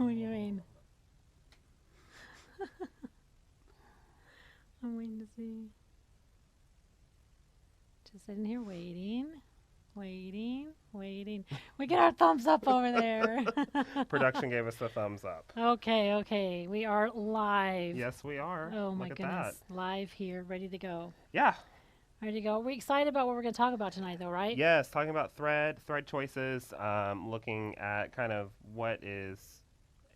What do you mean? I'm waiting to see. Just sitting here waiting, waiting, waiting. We get our thumbs up over there. Production gave us the thumbs up. Okay, okay. We are live. Yes, we are. Oh my Look at that. goodness. Live here, ready to go. Yeah. Ready to go. We're excited about what we're going to talk about tonight, though, right? Yes, talking about thread choices, looking at kind of what is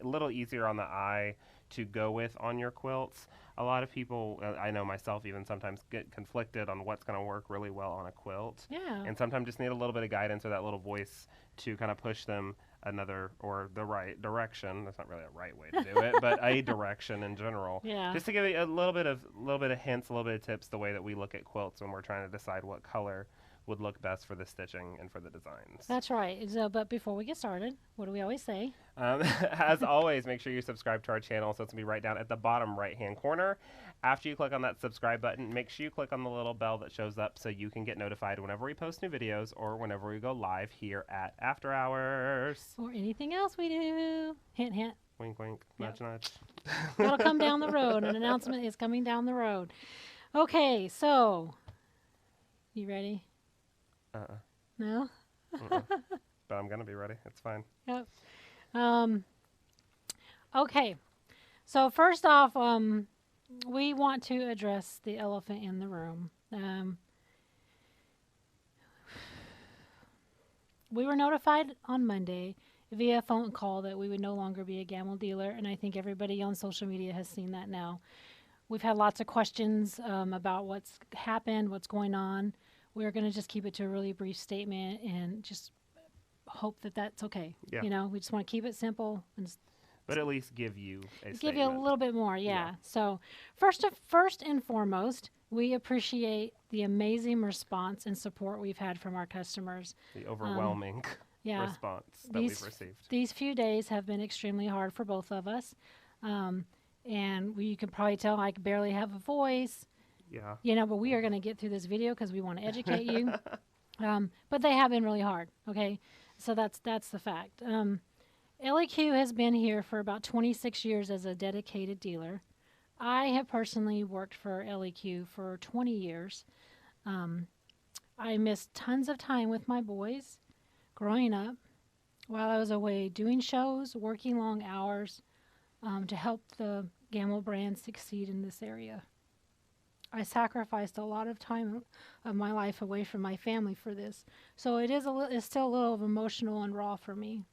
a little easier on the eye to go with on your quilts. A lot of people, I know myself even sometimes get conflicted on what's going to work really well on a quilt. Yeah. And sometimes just need a little bit of guidance or that little voice to kind of push them another or the right direction. That's not really a right way to do it, but a direction in general. Yeah. Just to give you a little bit of hints, a little bit of tips, the way that we look at quilts when we're trying to decide what color would look best for the stitching and for the designs. That's right. So, but before we get started, what do we always say? As always, make sure you subscribe to our channel. So it's going to be right down at the bottom right-hand corner. After you click on that subscribe button, make sure you click on the little bell that shows up so you can get notified whenever we post new videos or whenever we go live here at After Hours. Or anything else we do. Hint, hint. Wink, wink, Yep. nudge, nudge. That'll come down the road. An announcement is coming down the road. Okay, so you ready? No? But I'm going to be ready. It's fine. Yep. Okay. So first off, we want to address the elephant in the room. We were notified on Monday via phone call that we would no longer be a Gamble dealer, and I think everybody on social media has seen that now. We've had lots of questions about what's happened, what's going on. We're going to just keep it to a really brief statement and just hope that that's okay. Yeah. You know, we just want to keep it simple and But at least give you a give statement. you a little bit more. Yeah. Yeah. So first and foremost, we appreciate the amazing response and support we've had from our customers. The overwhelming Yeah. response that we've received. These few days have been extremely hard for both of us. And you can probably tell I barely have a voice. Yeah. You know, but we are going to get through this video because we want to educate you. But they have been really hard. Okay, so that's the fact. LEQ has been here for about 26 years as a dedicated dealer. I have personally worked for LEQ for 20 years. I missed tons of time with my boys growing up while I was away doing shows, working long hours to help the Gamble brand succeed in this area. I sacrificed a lot of time of my life away from my family for this, so it's still a little emotional and raw for me.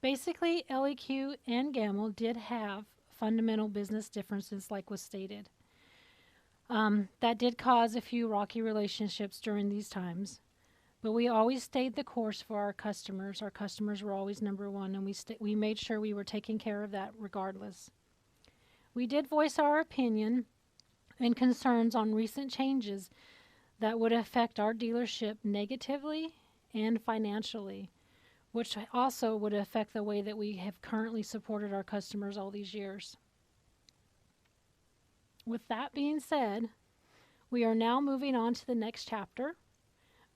Basically, LEQ and Gamble did have fundamental business differences, like was stated. That did cause a few rocky relationships during these times, but we always stayed the course for our customers. Our customers were always number one, and we made sure we were taking care of that regardless. We did voice our opinion and concerns on recent changes that would affect our dealership negatively and financially, which also would affect the way that we have currently supported our customers all these years. With that being said, we are now moving on to the next chapter.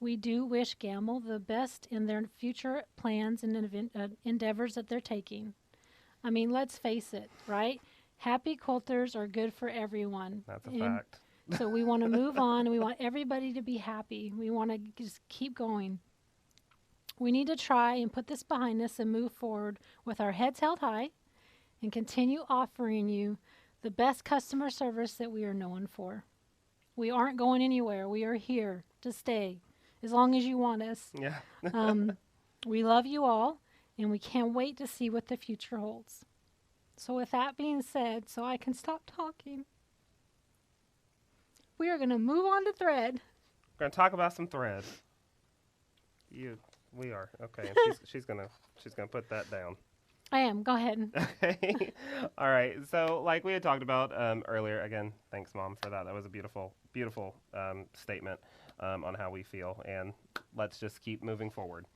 We do wish Gamble the best in their future plans and endeavors that they're taking. I mean, let's face it, right? Happy quilters are good for everyone. That's a fact. So we want to move on. We want everybody to be happy. We want to just keep going. We need to try and put this behind us and move forward with our heads held high and continue offering you the best customer service that we are known for. We aren't going anywhere. We are here to stay as long as you want us. Yeah. We love you all, and we can't wait to see what the future holds. So with that being said, so I can stop talking, we are going to move on to thread. We're going to talk about some thread. We are. Okay. And she's gonna put that down. I am. Go ahead. Okay. All right. So like we had talked about earlier, again, thanks Mom for that. That was a beautiful, beautiful statement. on how we feel, and let's just keep moving forward.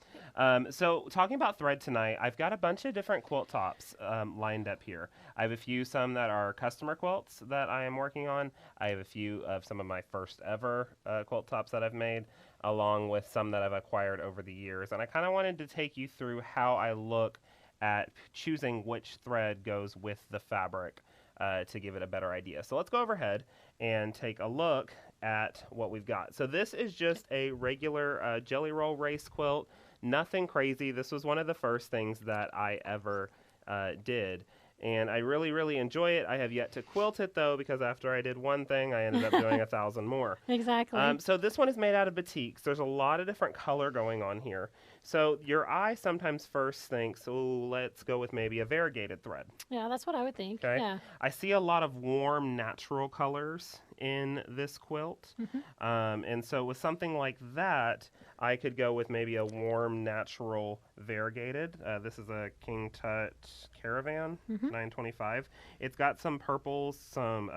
So talking about thread tonight, I've got a bunch of different quilt tops lined up here. I have a few, some that are customer quilts that I am working on. I have a few of some of my first ever quilt tops that I've made, along with some that I've acquired over the years. And I kind of wanted to take you through how I look at choosing which thread goes with the fabric to give it a better idea. So let's go overhead and take a look at what we've got. So this is just a regular jelly roll race quilt. Nothing crazy. This was one of the first things that I ever did. And I really, really enjoy it. I have yet to quilt it, though, because after I did one thing, I ended up doing 1,000 more. Exactly. So this one is made out of batiks. There's a lot of different color going on here. So your eye sometimes first thinks, oh, let's go with maybe a variegated thread. Yeah, that's what I would think. Okay. Yeah. I see a lot of warm, natural colors in this quilt. And so with something like that, I could go with maybe a warm, natural, variegated. This is a King Tut Caravan 925. It's got some purples, some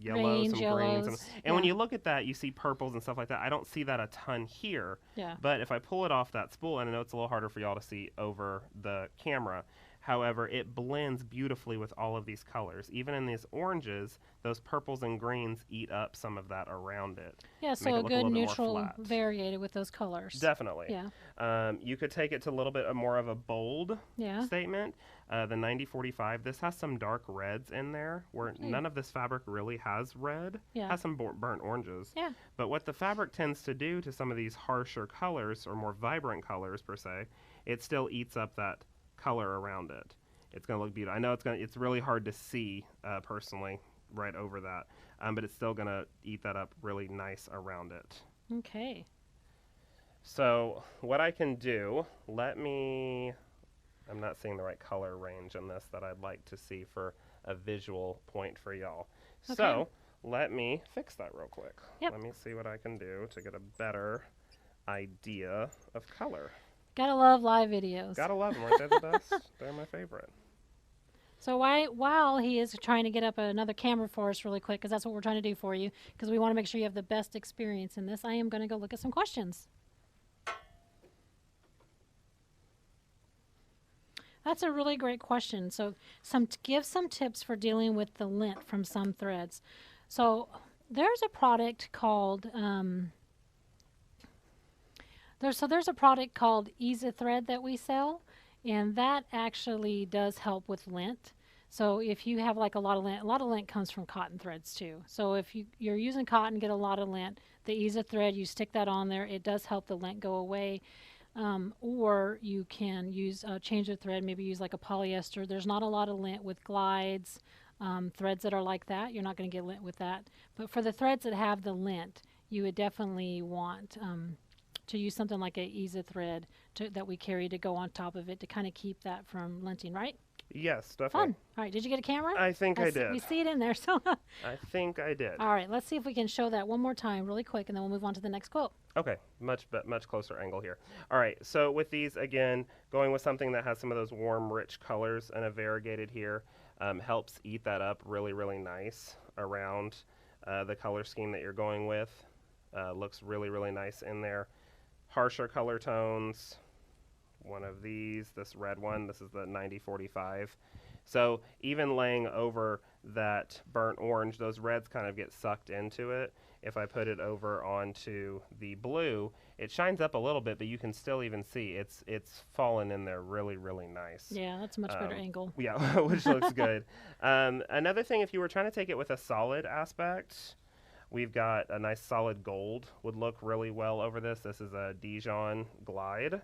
yellow, Range, some greens. yellows, And when you look at that, you see purples and stuff like that. I don't see that a ton here. Yeah. But if I pull it off that spool, and I know it's a little harder for y'all to see over the camera, however, it blends beautifully with all of these colors. Even in these oranges, those purples and greens eat up some of that around it. Yeah, make so it a look a good little bit more neutral flat. variegated with those colors. Definitely. Yeah. You could take it to a little bit more of a bold Yeah. statement. The 9045, this has some dark reds in there where none of this fabric really has red. Yeah. Has some burnt oranges. Yeah. But what the fabric tends to do to some of these harsher colors, or more vibrant colors per se, it still eats up that color around it. It's going to look beautiful. I know it's really hard to see personally right over that, but it's still going to eat that up really nice around it. Okay. So what I can do, I'm not seeing the right color range in this that I'd like to see for a visual point for y'all. Okay. So let me fix that real quick. Yep. Let me see what I can do to get a better idea of color. Gotta love live videos. Gotta love them, aren't they the best? They're my favorite. So while he is trying to get up another camera for us really quick, because that's what we're trying to do for you, because we want to make sure you have the best experience in this, I am going to go look at some questions. That's a really great question. So give some tips for dealing with the lint from some threads. So there's a product called there's a product called Easy Thread that we sell, and that actually does help with lint. So if you have like a lot of lint comes from cotton threads too. So if you're using cotton, get a lot of lint, the Easy Thread, you stick that on there, it does help the lint go away. Or you can use change the thread, maybe use like a polyester. There's not a lot of lint with glides, threads that are like that. You're not going to get lint with that. But for the threads that have the lint, you would definitely want to use something like an Easy Thread that we carry to go on top of it to kind of keep that from linting, right? Yes, definitely. Fun. All right, did you get a camera? I think I did. We see it in there. So I think I did. all right, let's see if we can show that one more time really quick, and then we'll move on to the next quote. Okay, much closer angle here. All right, so with these, again, going with something that has some of those warm, rich colors and a variegated here helps eat that up really, really nice around the color scheme that you're going with. Looks really, really nice in there. Harsher color tones. One of these, this red one, this is the 9045. So even laying over that burnt orange, those reds kind of get sucked into it. If I put it over onto the blue, it shines up a little bit, but you can still even see it's fallen in there really, really nice. Yeah, that's a much better angle. Yeah, which looks good. Another thing, if you were trying to take it with a solid aspect, we've got a nice solid gold would look really well over this. This is a Dijon Glide.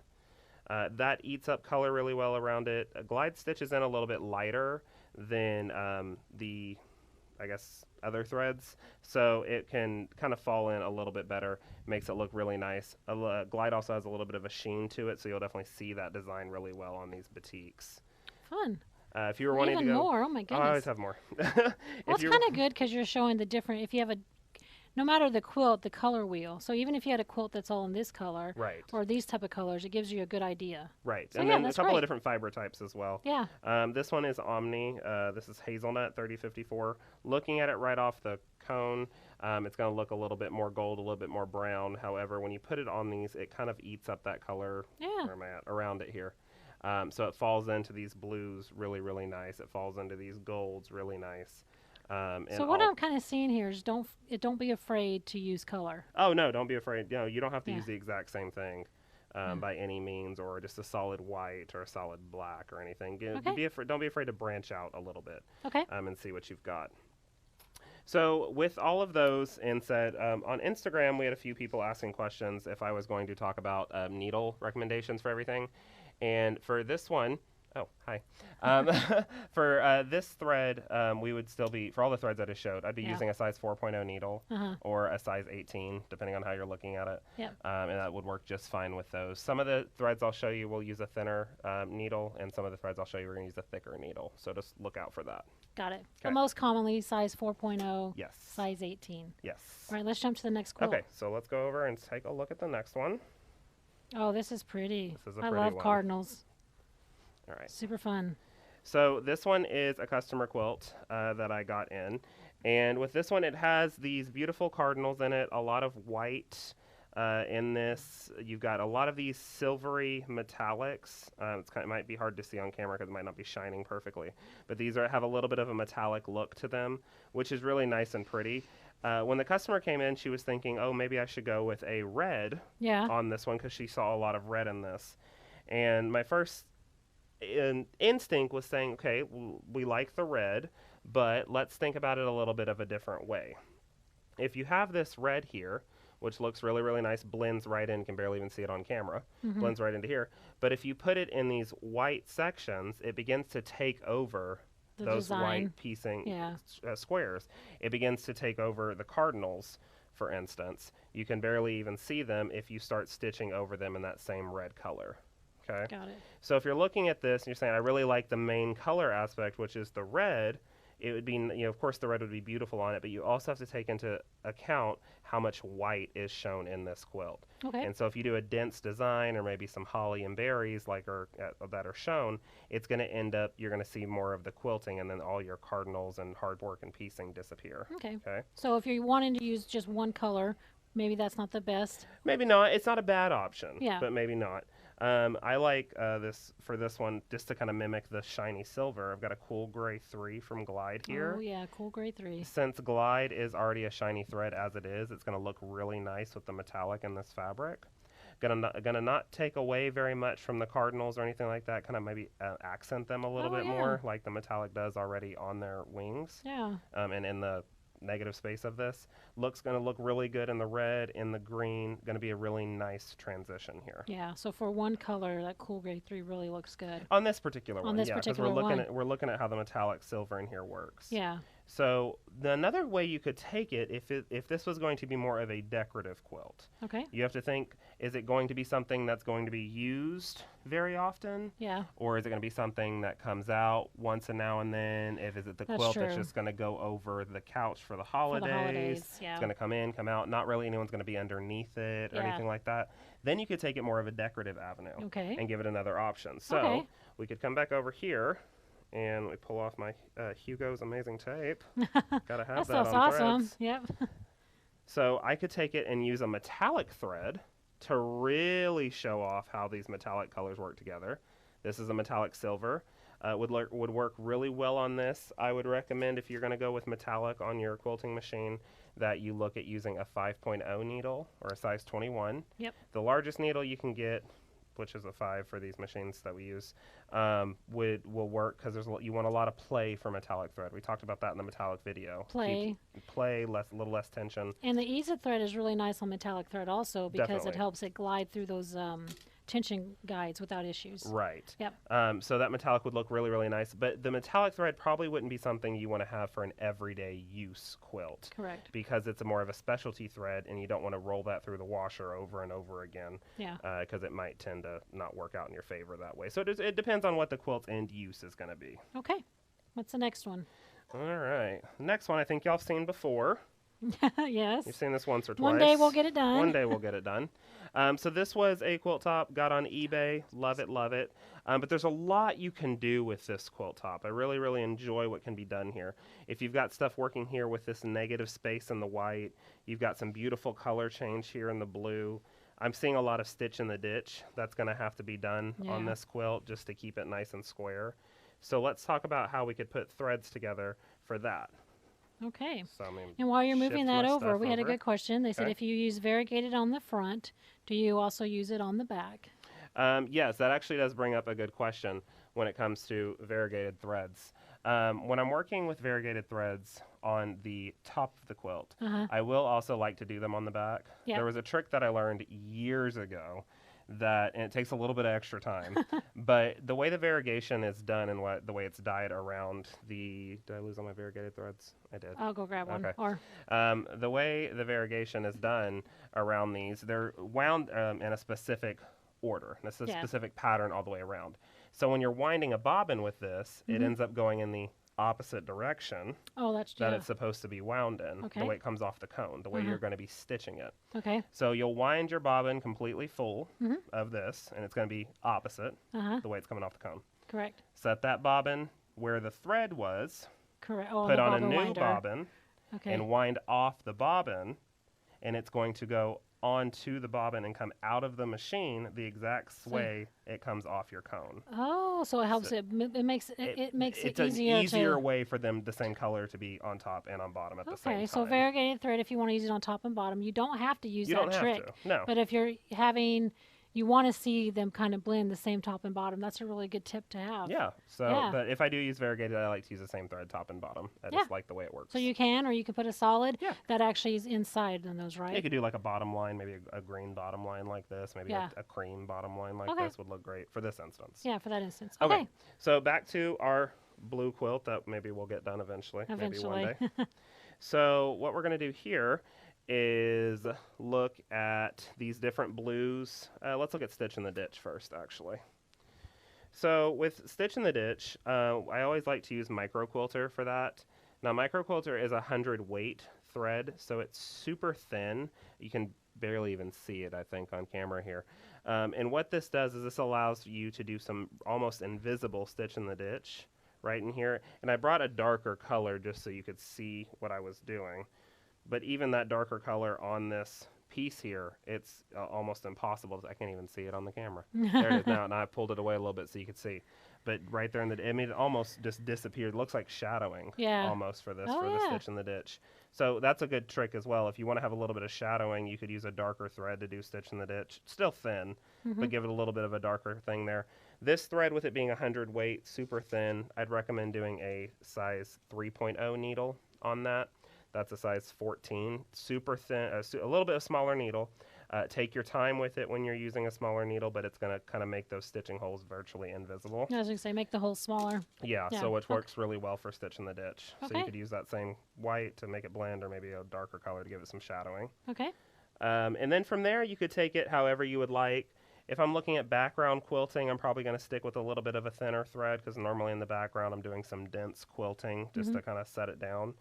That eats up color really well around it. A glide stitch is in a little bit lighter than the, I guess, other threads, so it can kind of fall in a little bit better, makes it look really nice. Glide also has a little bit of a sheen to it, so you'll definitely see that design really well on these batiks. Fun. If you were wanting to go more, oh my goodness. I always have more. Well, it's kind of good because you're showing the different, if you have no matter the quilt, the color wheel. So even if you had a quilt that's all in this color Right. or these type of colors, it gives you a good idea. Right. So And yeah, then a that's couple great. of different fiber types as well. Yeah. This one is Omni. This is hazelnut 3054. Looking at it right off the cone, it's going to look a little bit more gold, a little bit more brown. However, when you put it on these, it kind of eats up that color. Yeah. Where am I at? Around it here. So it falls into these blues really, really nice. It falls into these golds really nice. So what I'm kind of seeing here is don't be afraid to use color. Oh, no, don't be afraid. No, you don't have to Yeah. use the exact same thing. By any means, or just a solid white or a solid black or anything. Okay. Don't be afraid to branch out a little bit Okay. and see what you've got. So with all of those and said, on Instagram we had a few people asking questions if I was going to talk about needle recommendations for everything. And for this one, oh, hi. For this thread, we would still be, for all the threads I just showed, I'd be Yeah. using a size 4.0 needle Uh-huh. or a size 18, depending on how you're looking at it. Yep. And that would work just fine with those. Some of the threads I'll show you will use a thinner needle, and some of the threads I'll show you we're going to use a thicker needle. So just look out for that. Got it. But Okay. most commonly size 4.0, Yes. size 18. Yes. All right, let's jump to the next quilt. Okay, so let's go over and take a look at the next one. Oh, this is pretty. This is a I pretty love one. cardinals. All right. Super fun. So this one is a customer quilt that I got in. And with this one, it has these beautiful cardinals in it, a lot of white in this. You've got a lot of these silvery metallics. It might be hard to see on camera because it might not be shining perfectly. But these have a little bit of a metallic look to them, which is really nice and pretty. When the customer came in, she was thinking, oh, maybe I should go with a red Yeah. on this one because she saw a lot of red in this. And my first instinct was saying, okay, we like the red, but let's think about it a little bit of a different way. If you have this red here, which looks really, really nice, blends right in, can barely even see it on camera, blends right into here. But if you put it in these white sections, it begins to take over The those design. white piecing Yeah. squares. It begins to take over the cardinals, for instance. You can barely even see them if you start stitching over them in that same red color. Okay. Got it. So if you're looking at this and you're saying, I really like the main color aspect, which is the red, it would be, of course the red would be beautiful on it, but you also have to take into account how much white is shown in this quilt. Okay. And so if you do a dense design or maybe some holly and berries that are shown, it's going to end up, you're going to see more of the quilting and then all your cardinals and hard work and piecing disappear. Okay. Okay. So if you're wanting to use just one color, maybe that's not the best. Maybe not. It's not a bad option. Yeah. But maybe not. I like this one just to kind of mimic the shiny silver. I've got a cool gray 3 from Glide here. Oh yeah, cool gray 3. Since Glide is already a shiny thread as it is, it's going to look really nice with the metallic in this fabric. Gonna not take away very much from the cardinals or anything like that. Kind of maybe accent them a little bit more, like the metallic does already on their wings. Yeah. And in the negative space of this, going to look really good in the red, in the green. Going to be a really nice transition here. Yeah. So for one color, that cool gray 3 really looks good. On this particular one, this yeah, because particular one. we're looking at how the metallic silver in here works. Yeah. So another way you could take it, if this was going to be more of a decorative quilt, Okay. you have to think: is it going to be something that's going to be used very often, Yeah. or is it going to be something that comes out once and now and then? Is it the That's quilt that's true. just going to go over the couch for the For holidays? the holidays. Yeah. It's going to come in, come out. Not really anyone's going to be underneath it or Yeah. anything like that. Then you could take it more of a decorative avenue Okay. and give it another option. So Okay. we could come back over here and we pull off my Hugo's Amazing Tape. Gotta have That that stuff's on awesome. threads. Yep. So I could take it and use a metallic thread to really show off how these metallic colors work together. This is a metallic silver. Would work really well on this. I would recommend, if you're going to go with metallic on your quilting machine, that you look at using a 5.0 needle or a size 21. Yep. The largest needle you can get, which is a 5 for these machines that we use, will work because you want a lot of play for metallic thread. We talked about that in the metallic video. Play. Play, a little less tension. And the ease of thread is really nice on metallic thread also because Definitely. it helps it glide through those tension guides without issues. Right. Yep. So that metallic would look really, really nice. But the metallic thread probably wouldn't be something you want to have for an everyday use quilt. Correct. Because it's more of a specialty thread and you don't want to roll that through the washer over and over again. Yeah. Because it might tend to not work out in your favor that way. So it depends on what the quilt's end use is going to be. Okay. What's the next one? All right. The next one I think y'all have seen before. Yes. You've seen this once or twice. One day we'll get it done. One day we'll get it done. So this was a quilt top, got on eBay, love it, love it. But there's a lot you can do with this quilt top. I really, really enjoy what can be done here. If you've got stuff working here with this negative space in the white, you've got some beautiful color change here in the blue. I'm seeing a lot of stitch in the ditch. That's going to have to be done on this quilt just to keep it nice and square. So let's talk about how we could put threads together for that. Okay. So, and while you're moving that over, we had a good question. They said if you use variegated on the front, do you also use it on the back? Yes, that actually does bring up a good question when it comes to variegated threads. When I'm working with variegated threads on the top of the quilt, I will also like to do them on the back. Yep. There was a trick that I learned years ago and it takes a little bit of extra time, but the way the variegation is done and the way it's dyed around did I lose all my variegated threads? I did. I'll go grab one. Okay. Or the way the variegation is done around these, they're wound in a specific order. That's a specific pattern all the way around. So when you're winding a bobbin with this, it ends up going in the opposite direction that it's supposed to be wound in, the way it comes off the cone, the way you're going to be stitching it. Okay. So you'll wind your bobbin completely full of this, and it's going to be opposite the way it's coming off the cone. Correct. Set that bobbin where the thread was. Correct. Put on a new bobbin and wind off the bobbin, and it's going to go onto the bobbin and come out of the machine the exact way it comes off your cone. Oh, so it helps it makes it it's easier. It's an easier way for them, the same color, to be on top and on bottom at the same time. Okay, so variegated thread, if you want to use it on top and bottom, you don't have to use that trick. You don't have to, no. But if you want to see them kind of blend the same top and bottom, that's a really good tip to have. Yeah. So, but if I do use variegated, I like to use the same thread top and bottom. I just like the way it works. So you can, or you could put a solid that actually is inside in those, right? You could do like a bottom line, maybe a green bottom line like this, maybe a cream bottom line like this would look great for this instance. Yeah, for that instance. Okay. So back to our blue quilt that maybe we'll get done eventually. Maybe one day. So what we're going to do here is look at these different blues. Let's look at Stitch in the Ditch first, actually. So with Stitch in the Ditch, I always like to use micro quilter for that. Now micro quilter is 100 weight thread, so it's super thin. You can barely even see it, I think, on camera here. And what this does is this allows you to do some almost invisible Stitch in the Ditch right in here. And I brought a darker color just so you could see what I was doing. But even that darker color on this piece here, it's almost impossible. I can't even see it on the camera. There it is now, and I pulled it away a little bit so you could see. But right there it almost just disappeared. It looks like shadowing almost for this, the Stitch in the Ditch. So that's a good trick as well. If you want to have a little bit of shadowing, you could use a darker thread to do Stitch in the Ditch. Still thin, but give it a little bit of a darker thing there. This thread, with it being 100 weight, super thin, I'd recommend doing a size 3.0 needle on that. That's a size 14, super thin, a little bit of smaller needle. Take your time with it when you're using a smaller needle, but it's going to kind of make those stitching holes virtually invisible. I was going to say, make the holes smaller. Yeah, so it works really well for Stitch in the Ditch. So you could use that same white to make it blend, or maybe a darker color to give it some shadowing. Okay. And then from there, you could take it however you would like. If I'm looking at background quilting, I'm probably going to stick with a little bit of a thinner thread, because normally in the background I'm doing some dense quilting just to kind of set it down.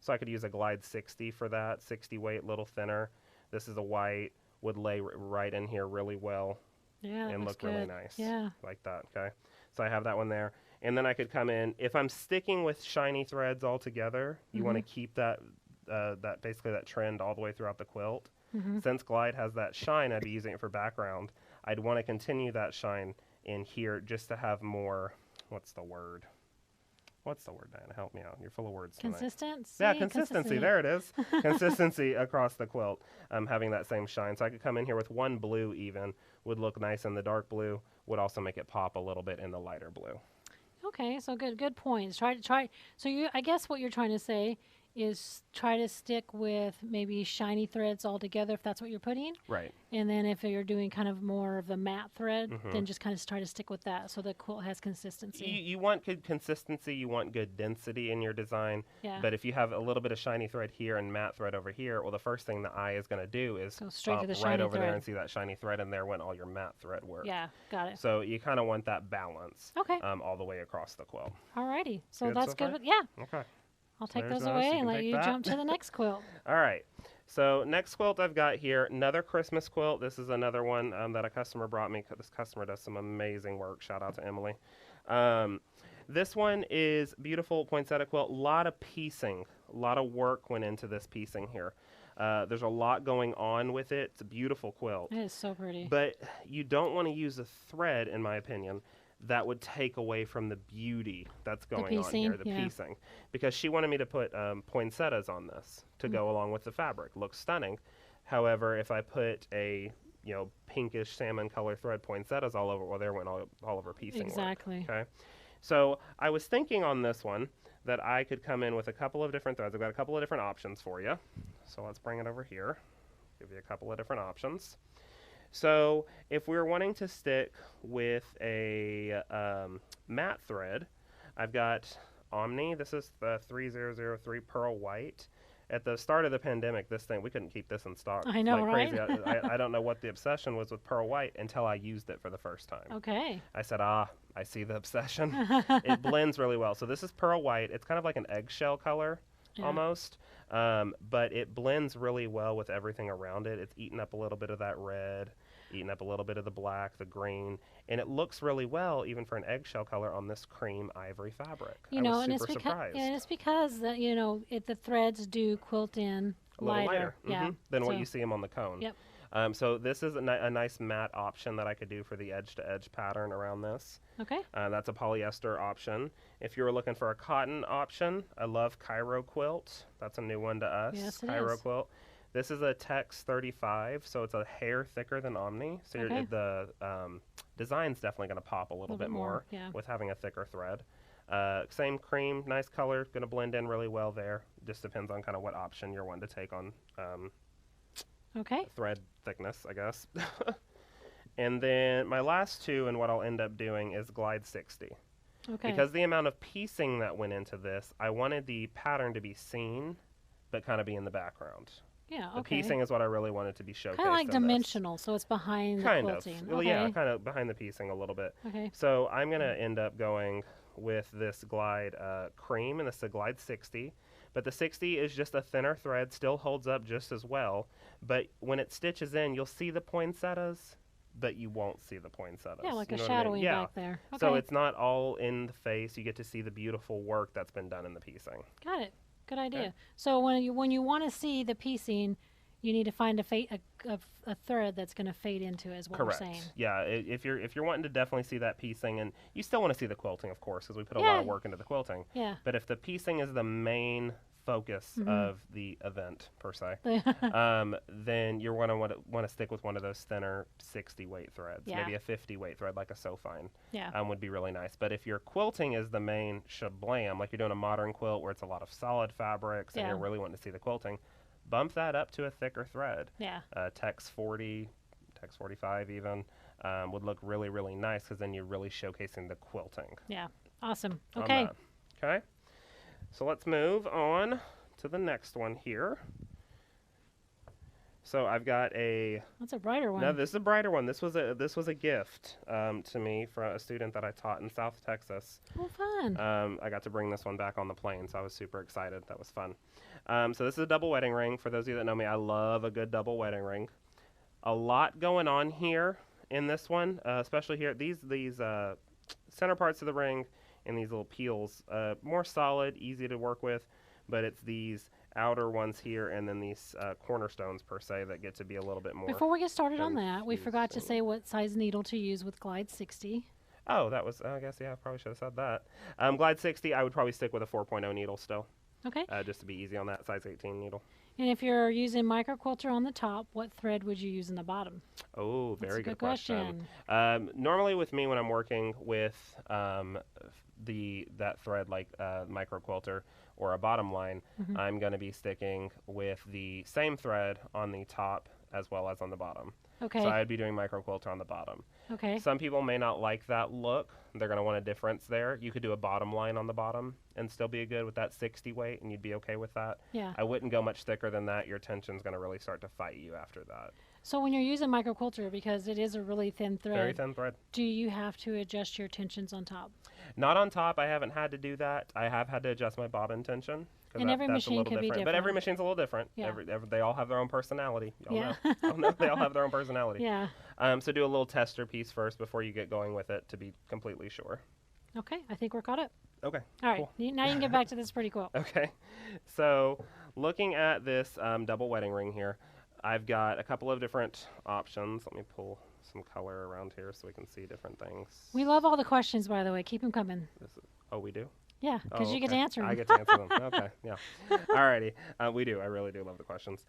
So I could use a Glide 60 for that, 60 weight, little thinner. This is a white, would lay right in here really well and look really nice. Yeah. Like that, okay? So I have that one there. And then I could come in, if I'm sticking with shiny threads all together, you want to keep that basically that trend all the way throughout the quilt. Since Glide has that shine, I'd be using it for background. I'd want to continue that shine in here just to have more, what's the word, Diana? Help me out. You're full of words tonight. Consistency? Yeah, consistency. There it is. Consistency across the quilt, having that same shine. So I could come in here with one blue even, would look nice in the dark blue, would also make it pop a little bit in the lighter blue. Okay, so good points. Try. So I guess what you're trying to say is try to stick with maybe shiny threads all together if that's what you're putting. Right. And then if you're doing kind of more of the matte thread, then just kind of try to stick with that so the quilt has consistency. You want good consistency, you want good density in your design. Yeah. But if you have a little bit of shiny thread here and matte thread over here, well, the first thing the eye is going to do is go straight to the right shiny over thread. there and see that shiny thread, and there went all your matte thread work. Yeah, got it. So you kind of want that balance okay. All the way across the quilt. Alrighty. So Good that's so good. far? Yeah. Okay. I'll take There's those those. away You and can let take you that. jump to the next quilt. All right. So next quilt I've got here, another Christmas quilt. This is another one that a customer brought me. This customer does some amazing work. Shout out to Emily. This one is beautiful poinsettia quilt. A lot of piecing, a lot of work went into this piecing here. There's a lot going on with it. It's a beautiful quilt. It is so pretty. But you don't want to use a thread, in my opinion, that would take away from the beauty that's going on here, the piecing. Because she wanted me to put poinsettias on this to go along with the fabric. Looks stunning. However, if I put a pinkish salmon color thread poinsettias all over, well, there went all over piecing Exactly. work. Okay. So I was thinking on this one that I could come in with a couple of different threads. I've got a couple of different options for you. So let's bring it over here. Give you a couple of different options. So if we're wanting to stick with a matte thread, I've got Omni. This is the 3003 Pearl White. At the start of the pandemic, this thing, we couldn't keep this in stock. I know, like right? crazy. I don't know what the obsession was with Pearl White until I used it for the first time. Okay. I said, I see the obsession. It blends really well. So this is Pearl White. It's kind of like an eggshell color almost, but it blends really well with everything around it. It's eating up a little bit of that red, eating up a little bit of the black, the green, and it looks really well even for an eggshell color on this cream ivory fabric. I was super surprised. And it's because that the threads do quilt in a little lighter than what So- you see them on the cone. Yep. So this is a nice matte option that I could do for the edge-to-edge pattern around this. Okay. That's a polyester option. If you were looking for a cotton option, I love Cairo Quilt. That's a new one to us. Yes, it Cairo is. Quilt. This is a Tex 35, so it's a hair thicker than Omni. So Okay. the design's definitely going to pop a little bit more with having a thicker thread. Same cream, nice color, going to blend in really well there. Just depends on kind of what option you're wanting to take on Okay. thread thickness, I guess. And then my last two, and what I'll end up doing is Glide 60. Okay. Because the amount of piecing that went into this, I wanted the pattern to be seen, but kind of be in the background. Yeah. The Okay. piecing is what I really wanted to be showcased. Kind of like in this. dimensional, so it's behind the Kind quilting. of. Well, Okay. yeah, kind of behind the piecing a little bit. Okay. So I'm going to end up going with this Glide cream, and this is a Glide 60. But the 60 is just a thinner thread, still holds up just as well. But when it stitches in, you'll see the poinsettias, but you won't see the poinsettias. Yeah, like You a know what I mean? shadowing Yeah. back there. Okay. So it's not all in the face. You get to see the beautiful work that's been done in the piecing. Got it. Good idea. Okay. So when you want to see the piecing, you need to find a thread that's going to fade into it, is what Correct. we're saying. Yeah, if you're wanting to definitely see that piecing, and you still want to see the quilting, of course, because we put a lot of work into the quilting. Yeah. But if the piecing is the main focus of the event per se, then you're going to want to stick with one of those thinner 60 weight threads. Yeah. Maybe a 50 weight thread like a Sofine Yeah. would be really nice. But if your quilting is the main shablam, like you're doing a modern quilt where it's a lot of solid fabrics and Yeah. you're really wanting to see the quilting, bump that up to a thicker thread. Yeah. Tex 40, Tex 45 even, would look really, really nice because then you're really showcasing the quilting. Yeah. Awesome. on Okay. that. Okay. So let's move on to the next one here. So I've got a. That's a brighter one. No, this is a brighter one. This was a gift to me from a student that I taught in South Texas. Oh, fun. I got to bring this one back on the plane, so I was super excited. That was fun. So this is a double wedding ring. For those of you that know me, I love a good double wedding ring. A lot going on here in this one, especially here. These center parts of the ring and these little peels, more solid, easy to work with, but it's these outer ones here and then these cornerstones per se that get to be a little bit more. Before we get started on that, we forgot to confusing. say what size needle to use with Glide 60. Oh, that was, I guess, yeah, I probably should have said that. Glide 60, I would probably stick with a 4.0 needle still, Okay. just to be easy on that size 18 needle. And if you're using micro quilter on the top, what thread would you use in the bottom? Oh, That's very a good question. question. Normally with me when I'm working with that thread like micro quilter or a bottom line, I'm going to be sticking with the same thread on the top as well as on the bottom. Okay. So I'd be doing micro quilter on the bottom. Okay. Some people may not like that look. They're going to want a difference there. You could do a bottom line on the bottom and still be good with that 60 weight, and you'd be okay with that. Yeah. I wouldn't go much thicker than that. Your tension's going to really start to fight you after that. So when you're using micro quilter, because it is a really thin thread, Very thin thread. do you have to adjust your tensions on top? Not on top. I haven't had to do that. I have had to adjust my bobbin tension. because And every that's a machine little could be different. But every different. machine's a little different. Yeah. They all have their own personality. Y'all Yeah. know. Y'all know they all have their own personality. Yeah. So do a little tester piece first before you get going with it to be completely sure. Okay, I think we're caught up. Okay. All right, Cool. now you can get back to this pretty quilt. Okay. So looking at this double wedding ring here, I've got a couple of different options. Let me pull some color around here so we can see different things. We love all the questions, by the way. Keep them coming. Oh, we do? Yeah, because Oh, you get to okay. answer them. I get to answer them. Okay, yeah. Alrighty. We do. I really do love the questions.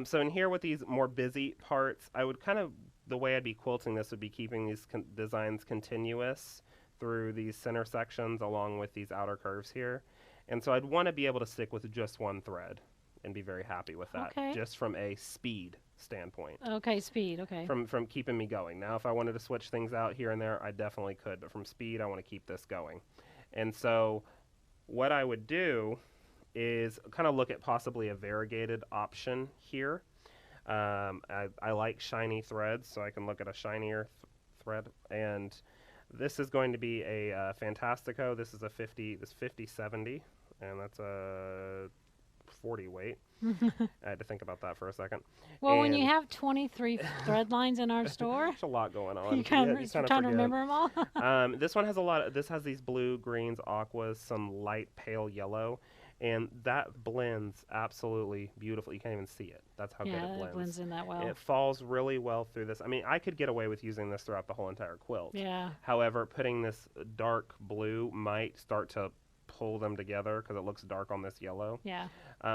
So in here with these more busy parts, I would the way I'd be quilting this would be keeping these designs continuous through these center sections along with these outer curves here. And so I'd want to be able to stick with just one thread and be very happy with that, Okay. just from a speed standpoint. Okay, speed. Okay. From keeping me going. Now, if I wanted to switch things out here and there, I definitely could. But from speed, I want to keep this going. And so what I would do is kind of look at possibly a variegated option here. I like shiny threads, so I can look at a shinier thread. And this is going to be a Fantastico. This is a 50-70, and that's a 40 weight. I had to think about that for a second. Well, when you have 23 thread lines in our store, There's a lot going on. you kind you of kinda trying to forget. remember them all. This one has this has these blue, greens, aquas, some light pale yellow, and that blends absolutely beautifully. You can't even see it. That's how good Yeah, it blends. it blends in that well. It falls really well through this. I mean, I could get away with using this throughout the whole entire quilt. Yeah. However, putting this dark blue might start to pull them together because it looks dark on this yellow. Yeah.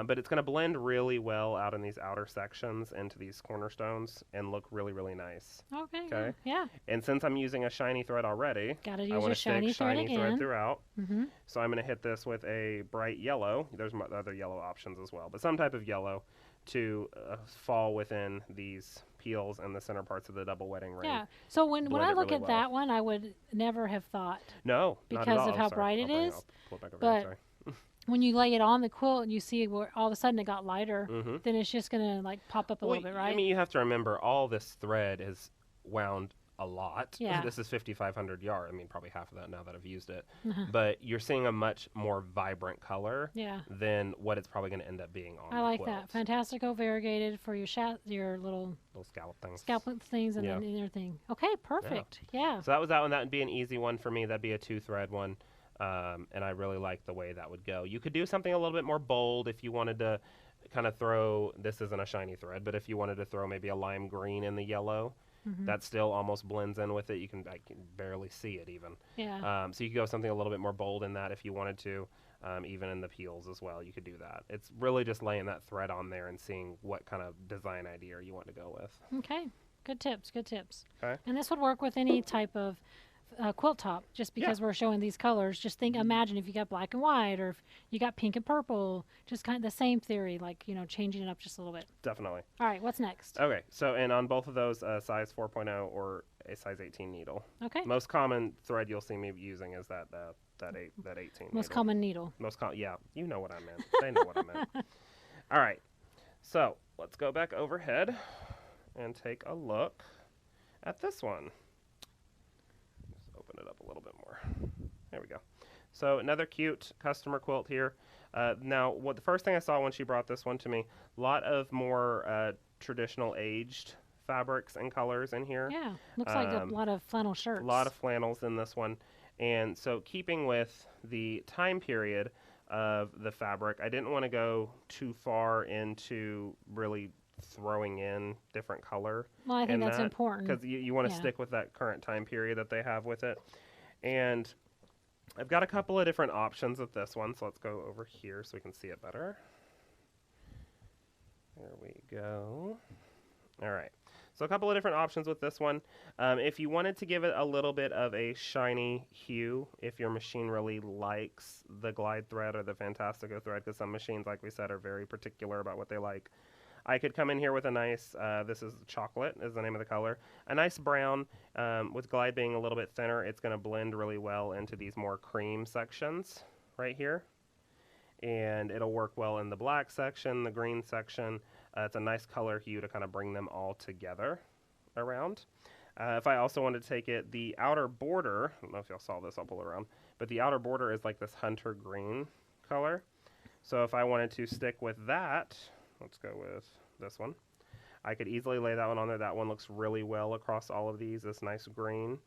But it's going to blend really well out in these outer sections into these cornerstones and look really, really nice. Okay. Okay. Yeah. And since I'm using a shiny thread already, Got to I use want your to stick shiny thread shiny thread again. throughout. Mm-hmm. So I'm going to hit this with a bright yellow. There's other yellow options as well, but some type of yellow to fall within these peels and the center parts of the double wedding ring. Yeah. So when Blend I it look really at well. that one, I would never have thought. No, not at Because all. of how Sorry. bright it is, I'll pull it back over but here, sorry. When you lay it on the quilt and you see where all of a sudden it got lighter, Mhm. then it's just gonna like pop up a little bit, right? I mean, you have to remember all this thread is wound a lot. Yeah. This is 5,500 yard. I mean, probably half of that now that I've used it. Uh-huh. But you're seeing a much more vibrant color Yeah. than what it's probably going to end up being on I the like quilt. that. Fantastico variegated for your little Little scallop things. scalp things and Yeah. then everything. Okay, perfect. Yeah. So that was that one. That would be an easy one for me. That'd be a 2-thread one. And I really like the way that would go. You could do something a little bit more bold if you wanted to kind of throw, this isn't a shiny thread, but if you wanted to throw maybe a lime green in the yellow, Mhm. that still almost blends in with it. I can barely see it even. Yeah. So you could go something a little bit more bold in that if you wanted to, even in the peels as well. You could do that. It's really just laying that thread on there and seeing what kind of design idea you want to go with. Okay. Good tips. Good tips. Okay. And this would work with any type of quilt top. Just because we're showing these colors, just imagine if you got black and white, or if you got pink and purple. Just kind of the same theory, like changing it up just a little bit. Definitely. All right. What's next? Okay. So and on both of those, size 4.0 or a size 18 needle. Okay. Most common thread you'll see me using is that 18 Most needle. common needle. Yeah, you know what I meant. They know what I meant. All right. So let's go back overhead and take a look at this one. Just open it up a little bit more. There we go. So another cute customer quilt here. Now, the first thing I saw when she brought this one to me, a lot of more traditional aged fabrics and colors in here. Yeah. Looks like a lot of flannel shirts. A lot of flannels in this one. And so keeping with the time period of the fabric, I didn't want to go too far into really throwing in different color. Well, I think that's important. Because you want to Yeah. stick with that current time period that they have with it. And I've got a couple of different options with this one, so let's go over here so we can see it better. There we go. All right. So a couple of different options with this one. If you wanted to give it a little bit of a shiny hue, if your machine really likes the glide thread or the Fantastico thread, because some machines, like we said, are very particular about what they like, I could come in here with a nice, this is chocolate is the name of the color, a nice brown. With glide being a little bit thinner, it's going to blend really well into these more cream sections right here. And it'll work well in the black section, the green section. It's a nice color hue to kind of bring them all together around. If I also want to take it, the outer border, I don't know if y'all saw this, I'll pull it around, but the outer border is like this hunter green color. So if I wanted to stick with that, let's go with this one. I could easily lay that one on there. That one looks really well across all of these. This nice green,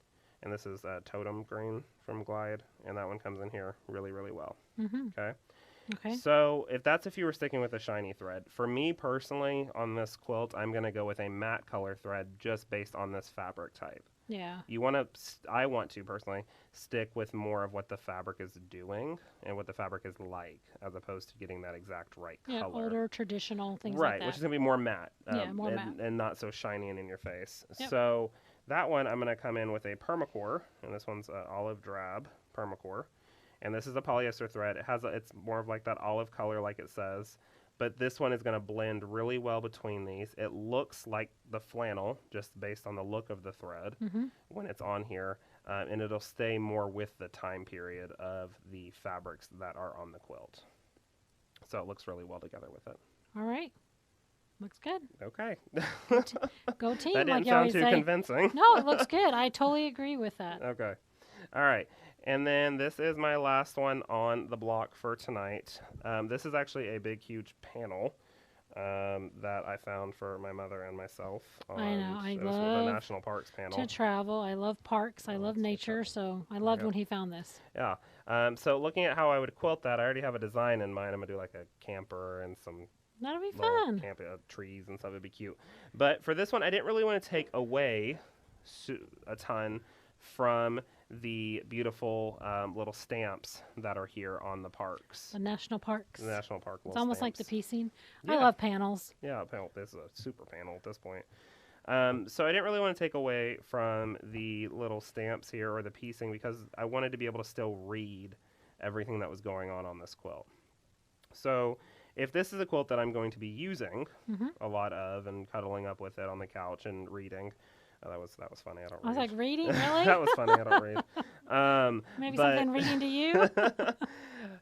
and this is totem green from Glide, and that one comes in here really, really well. Okay. Okay. So if you were sticking with a shiny thread, for me personally on this quilt, I'm going to go with a matte color thread just based on this fabric type. Yeah. I want to personally stick with more of what the fabric is doing and what the fabric is like, as opposed to getting that exact right color. Older traditional things right, like that. which is going to be more matte. More matte. And not so shiny and in your face. Yep. So that one, I'm going to come in with a permacore, and this one's olive drab permacore. And this is a polyester thread. It's more of like that olive color like it says. But this one is going to blend really well between these. It looks like the flannel, just based on the look of the thread when it's on here. And it'll stay more with the time period of the fabrics that are on the quilt. So it looks really well together with it. All right. Looks good. Okay. Go team, That didn't like you sound always too say. convincing. No, it looks good. I totally agree with that. Okay. All right. And then this is my last one on the block for tonight. This is actually a big, huge panel that I found for my mother and myself. I know. I the love National Parks panel. to travel. I love parks. I love that's nature. So I loved when he found this. Yeah. So looking at how I would quilt that, I already have a design in mind. I'm going to do like a camper and some That'll be little fun. camp trees and stuff. It'd be cute. But for this one, I didn't really want to take away a ton from the beautiful little stamps that are here on the parks. The national parks. The national park. It's almost like the piecing. Yeah. I love panels. Yeah, panel. This is a super panel at this point. So I didn't really want to take away from the little stamps here or the piecing because I wanted to be able to still read everything that was going on this quilt. So if this is a quilt that I'm going to be using a lot of and cuddling up with it on the couch and reading. That was funny. I don't read. I was like, reading? Really? That was funny. I don't read. Maybe something reading to you?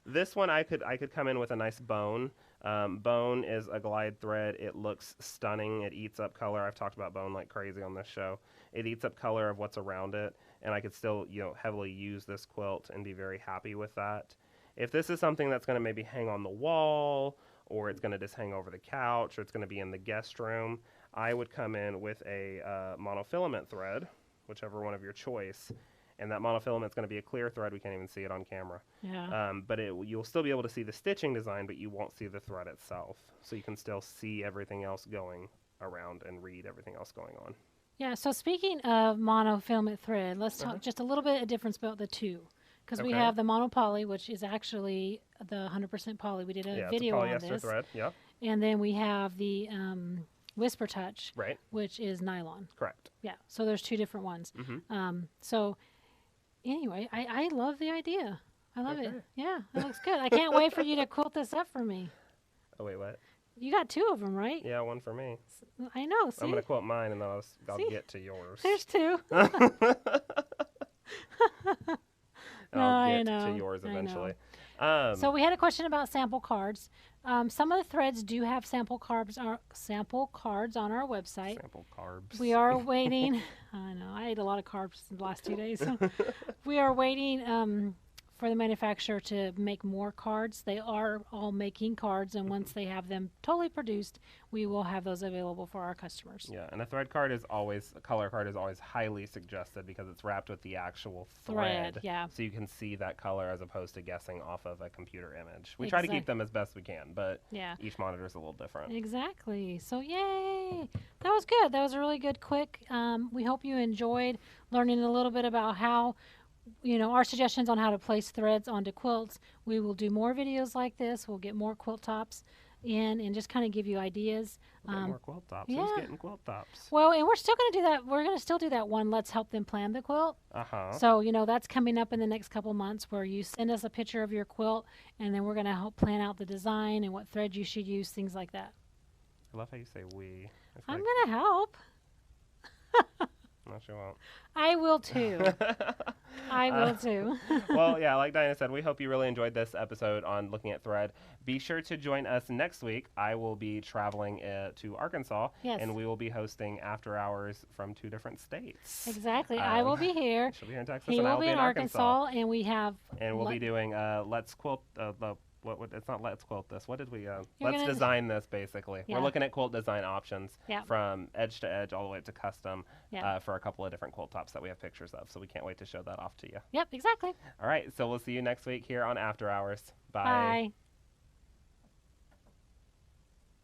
This one I could come in with a nice bone. Bone is a glide thread. It looks stunning. It eats up color. I've talked about bone like crazy on this show. It eats up color of what's around it, and I could still heavily use this quilt and be very happy with that. If this is something that's going to maybe hang on the wall, or it's going to just hang over the couch, or it's going to be in the guest room, I would come in with a monofilament thread, whichever one of your choice. And that monofilament is going to be a clear thread. We can't even see it on camera. Yeah. But you'll still be able to see the stitching design, but you won't see the thread itself. So you can still see everything else going around and read everything else going on. Yeah, so speaking of monofilament thread, let's talk just a little bit of difference about the two. Because we have the monopoly, which is actually the 100% poly. We did a video on it's a polyester this. thread, yeah. And then we have the Whisper Touch, Right. which is nylon. Correct. Yeah, so there's two different ones. So anyway, I love the idea. I love it. Yeah, it looks good. I can't wait for you to quilt this up for me. Oh, wait, what? You got two of them, right? Yeah, one for me. I know. See? I'm going to quilt mine, and then I'll See? get to yours. There's two. I'll I get know. to yours I know. eventually. So we had a question about sample cards. Some of the threads do have sample cards on our website. Sample carbs. We are waiting. I know. I ate a lot of carbs the last 2 days. We are waiting for the manufacturer to make more cards. They are all making cards, and once they have them totally produced, we will have those available for our customers. Yeah, and a color card is always highly suggested because it's wrapped with the actual thread. Yeah. So you can see that color as opposed to guessing off of a computer image. We try to keep them as best we can, but each monitor is a little different. Exactly. So yay! That was good. That was a really good, quick. We hope you enjoyed learning a little bit about how, our suggestions on how to place threads onto quilts. We will do more videos like this. We'll get more quilt tops in and just kind of give you ideas. More quilt tops. Yeah. Who's getting quilt tops? Well, and we're still going to do that. We're going to still do that one. Let's help them plan the quilt. So, that's coming up in the next couple months where you send us a picture of your quilt, and then we're going to help plan out the design and what thread you should use, things like that. I love how you say we. I'm going to help. No, she won't. I will too. I will too. Well, yeah, like Diana said, we hope you really enjoyed this episode on looking at thread. Be sure to join us next week. I will be traveling to Arkansas, and we will be hosting after hours from 2 different states. Exactly. I will be here. She'll be here in Texas, he and I will will be in Arkansas, and we have. And we'll be doing Let's Quilt. it's not let's quilt this. What did we, You're let's gonna- design this basically. Yeah. We're looking at quilt design options Yeah. from edge to edge all the way up to custom Yeah. for a couple of different quilt tops that we have pictures of. So we can't wait to show that off to you. Yep, exactly. All right. So we'll see you next week here on After Hours. Bye. Bye.